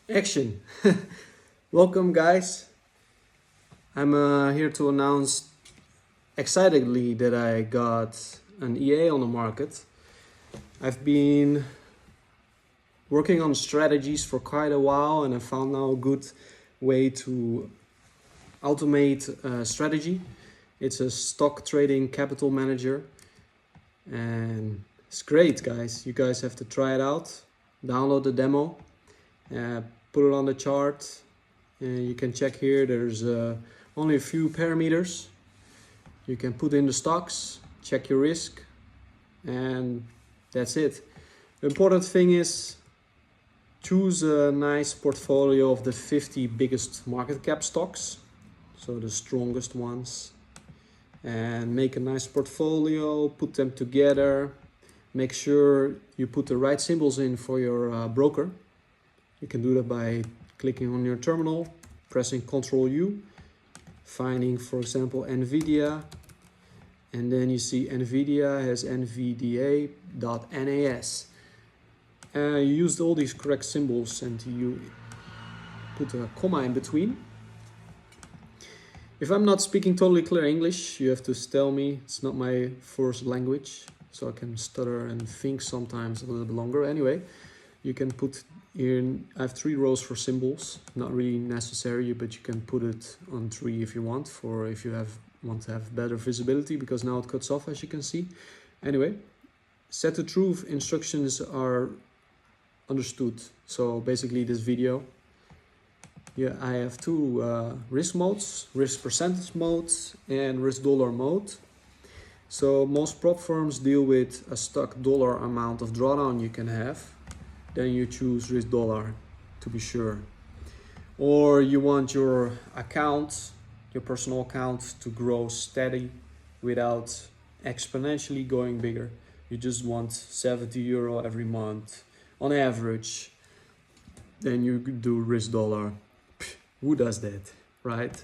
Action! Welcome, guys. I'm here to announce excitedly that I got an EA on the market. I've been working on strategies for quite a while, and I found now a good way to automate a strategy. It's a stock trading capital manager, and it's great, guys. You guys have to try it out. Download the demo. Put it on the chart. You can check here, there's only a few parameters. You can put in the stocks, check your risk, and that's it. The important thing is choose a nice portfolio of the 50 biggest market cap stocks, so the strongest ones, and make a nice portfolio, put them together. Make sure you put the right symbols in for your broker. You can do that by clicking on your terminal, pressing Ctrl U, finding, for example, NVIDIA, and then you see NVIDIA has NVDA.NAS. You used all these correct symbols and you put a comma in between. If I'm not speaking totally clear English, you have to tell me. It's not my first language, so I can stutter and think sometimes a little bit longer. Anyway, you can put here, I have 3 rows for symbols, not really necessary, but you can put it on 3 if you want, for if you want to have better visibility, because now it cuts off, as you can see. Anyway, set to true instructions are understood. So basically this video, I have 2 risk modes, risk percentage mode and risk dollar mode. So most prop firms deal with a stock dollar amount of drawdown you can have. Then you choose risk dollar to be sure. Or you want your account, your personal account, to grow steady without exponentially going bigger. You just want 70 euro every month on average. Then you do risk dollar. Who does that, right?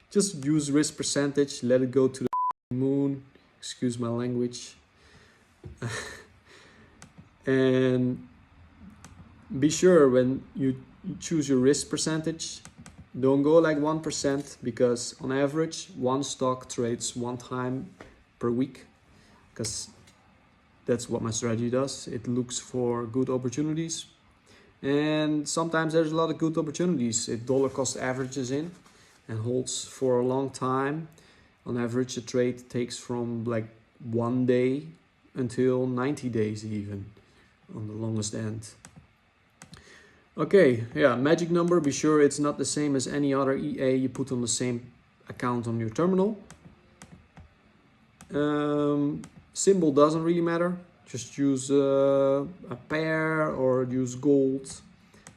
Just use risk percentage, let it go to the moon, excuse my language. And be sure when you choose your risk percentage, don't go like 1%, because on average, one stock trades 1 time per week, because that's what my strategy does. It looks for good opportunities, and sometimes there's a lot of good opportunities. It dollar cost averages in and holds for a long time. On average, a trade takes from like 1 day until 90 days even, on the longest end. Okay, yeah, magic number. Be sure it's not the same as any other EA you put on the same account on your terminal. Symbol doesn't really matter. Just use a pair or use gold.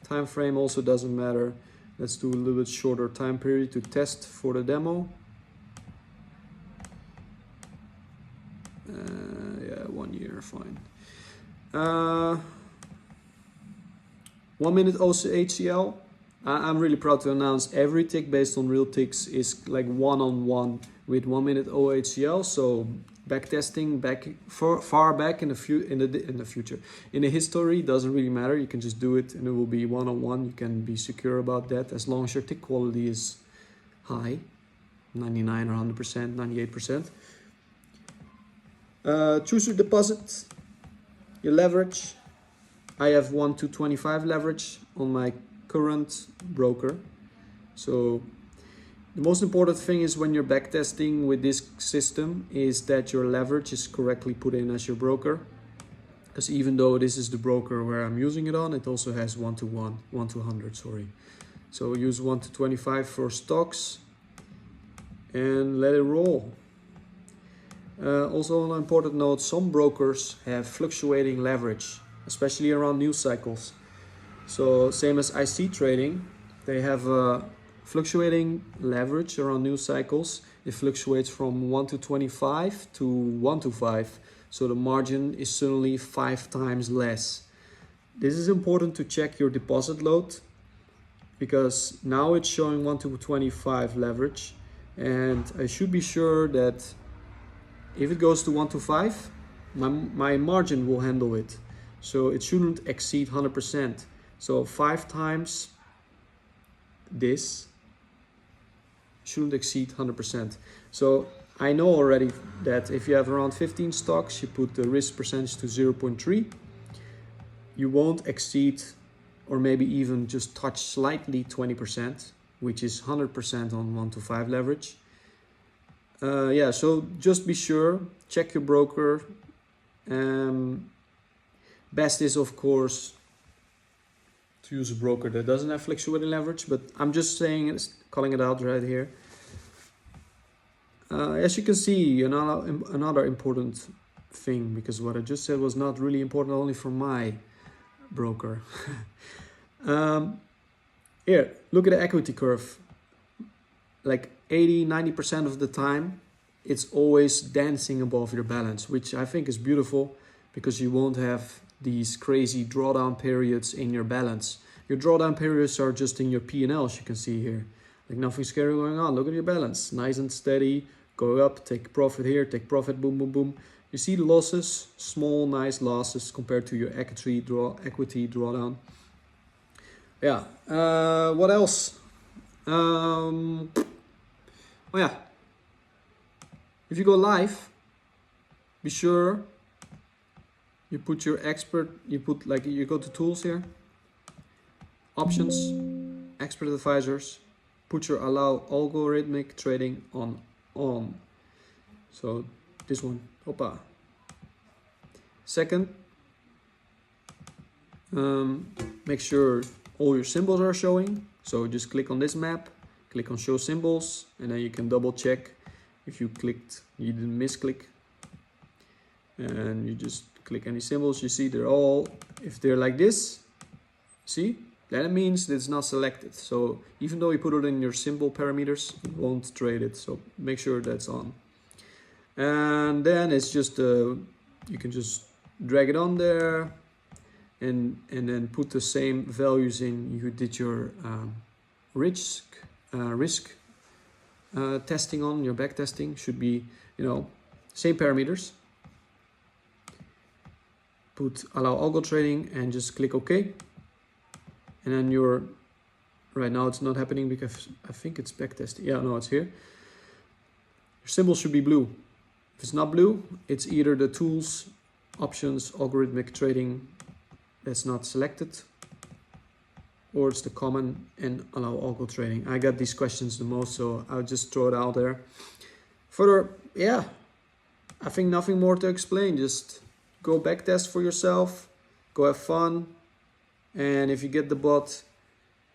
Time frame also doesn't matter. Let's do a little bit shorter time period to test for the demo. Yeah, 1 year, fine. 1 minute HCL. I'm really proud to announce every tick based on real ticks is like one-on-one with 1 minute OHCL. So back testing far back in the future, in the history, doesn't really matter. You can just do it and it will be one-on-one. You can be secure about that as long as your tick quality is high, 99 or 100%, 98%. Choose your deposit, your leverage. I have 1 to 25 leverage on my current broker. So the most important thing is when you're backtesting with this system is that your leverage is correctly put in as your broker. Because even though this is the broker where I'm using it on, it also has 1 to 100, sorry. So use 1 to 25 for stocks and let it roll. Also on an important note, some brokers have fluctuating leverage, especially around news cycles. So same as IC trading, they have a fluctuating leverage around news cycles. It fluctuates from 1 to 25 to 1 to 5. So the margin is suddenly 5 times less. This is important to check your deposit load, because now it's showing 1 to 25 leverage. And I should be sure that if it goes to 1 to 5, my margin will handle it. So it shouldn't exceed 100%. So 5 times this shouldn't exceed 100%. So I know already that if you have around 15 stocks, you put the risk percentage to 0.3. You won't exceed, or maybe even just touch slightly 20%, which is 100% on 1 to 5 leverage. Yeah, so just be sure, check your broker. Best is, of course, to use a broker that doesn't have fluctuating leverage, but I'm just saying, calling it out right here. As you can see, another important thing, because what I just said was not really important only for my broker. Here, look at the equity curve. Like 80-90% of the time, it's always dancing above your balance, which I think is beautiful, because you won't have these crazy drawdown periods in your balance. Your drawdown periods are just in your P&L, as you can see here. Like nothing scary going on. Look at your balance, nice and steady, go up, take profit here, take profit, boom, boom, boom. You see the losses, small, nice losses compared to your equity drawdown. Yeah, what else? Oh yeah, if you go live, be sure you put your expert, you go to tools here, options, expert advisors, put your allow algorithmic trading on. So this one, hoppa. Second, make sure all your symbols are showing. So just click on this map, click on show symbols, and then you can double check if you didn't misclick. And you just click any symbols, you see they're all, if they're like this, see, that means that it's not selected. So even though you put it in your symbol parameters, it won't trade it. So make sure that's on. And then it's just, you can just drag it on there and then put the same values in. You did your risk testing on, your back testing should be, same parameters. Put allow algo trading and just click OK. And then right now it's not happening because I think it's back testing. Yeah, no, it's here. Your symbol should be blue. If it's not blue, it's either the tools, options, algorithmic trading that's not selected, or it's the common and allow algo trading. I got these questions the most, so I'll just throw it out there. Further, yeah, I think nothing more to explain. Just go backtest for yourself, go have fun, and if you get the bot,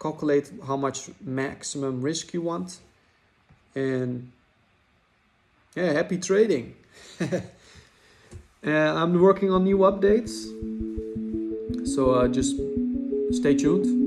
calculate how much maximum risk you want, and yeah, happy trading. I'm working on new updates, so just stay tuned.